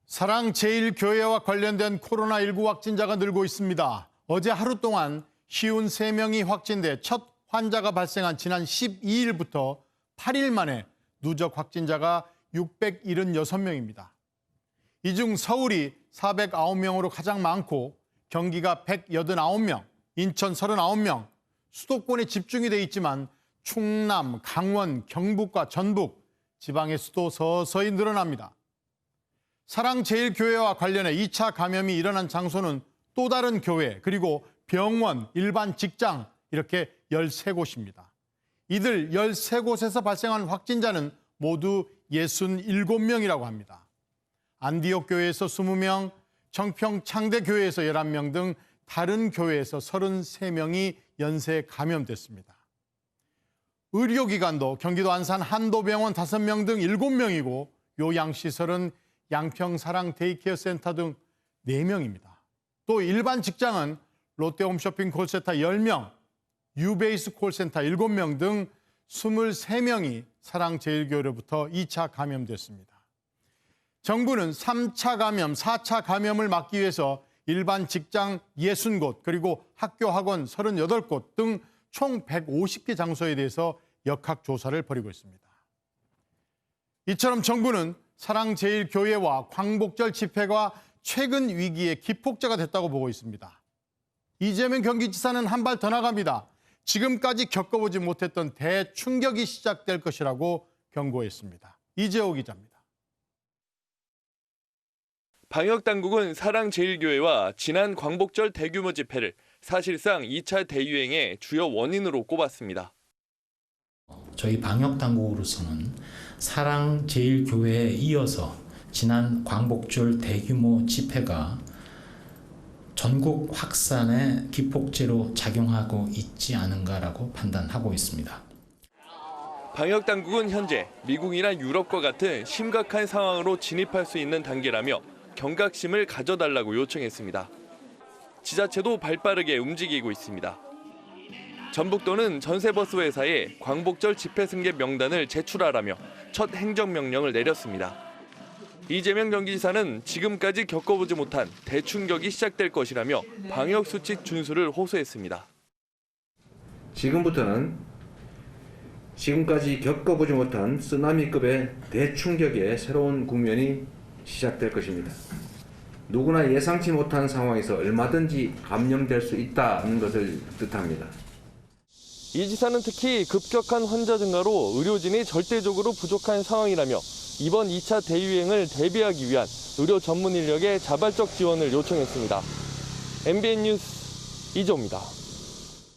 사랑제일교회와 관련된 코로나19 확진자가 늘고 있습니다. 어제 하루 동안 53명이 확진돼 첫 환자가 발생한 지난 12일부터 8일 만에 누적 확진자가 676명입니다. 이 중 서울이 409명으로 가장 많고 경기가 189명, 인천 39명, 수도권에 집중이 돼 있지만 충남, 강원, 경북과 전북, 지방의 수도 서서히 늘어납니다. 사랑제일교회와 관련해 2차 감염이 일어난 장소는 또 다른 교회, 그리고 병원, 일반 직장 이렇게 13곳입니다. 이들 13곳에서 발생한 확진자는 모두 67명이라고 합니다. 안디옥 교회에서 20명, 청평 창대교회에서 11명 등 다른 교회에서 33명이 연쇄 감염됐습니다. 의료기관도 경기도 안산 한도병원 5명 등 7명이고 요양시설은 양평사랑 데이케어 센터 등 4명입니다. 또 일반 직장은 롯데홈쇼핑 콜센터 10명, 유베이스 콜센터 7명 등 23명이 사랑제일교회로부터 2차 감염됐습니다. 정부는 3차 감염, 4차 감염을 막기 위해서 일반 직장 60곳, 그리고 학교, 학원 38곳 등 총 150개 장소에 대해서 역학조사를 벌이고 있습니다. 이처럼 정부는 사랑제일교회와 광복절 집회가 최근 위기의 기폭제가 됐다고 보고 있습니다. 이재명 경기지사는 한 발 더 나갑니다. 지금까지 겪어보지 못했던 대충격이 시작될 것이라고 경고했습니다. 이재호 기자입니다. 방역당국은 사랑제일교회와 지난 광복절 대규모 집회를 사실상 2차 대유행의 주요 원인으로 꼽았습니다. 저희 방역당국으로서는 사랑제일교회에 이어서 지난 광복절 대규모 집회가 전국 확산의 기폭제로 작용하고 있지 않은가라고 판단하고 있습니다. 방역당국은 현재 미국이나 유럽과 같은 심각한 상황으로 진입할 수 있는 단계라며 경각심을 가져달라고 요청했습니다. 지자체도 발빠르게 움직이고 있습니다. 전북도는 전세버스 회사에 광복절 집회 승객 명단을 제출하라며 첫 행정명령을 내렸습니다. 이재명 경기지사는 지금까지 겪어보지 못한 대충격이 시작될 것이라며 방역수칙 준수를 호소했습니다. 지금부터는 지금까지 겪어보지 못한 쓰나미급의 대충격의 새로운 국면이 시작될 것입니다. 누구나 예상치 못한 상황에서 얼마든지 감염될 수 있다는 것을 뜻합니다. 이 지사는 특히 급격한 환자 증가로 의료진이 절대적으로 부족한 상황이라며 이번 2차 대유행을 대비하기 위한 의료 전문 인력의 자발적 지원을 요청했습니다. MBN 뉴스 이조입니다.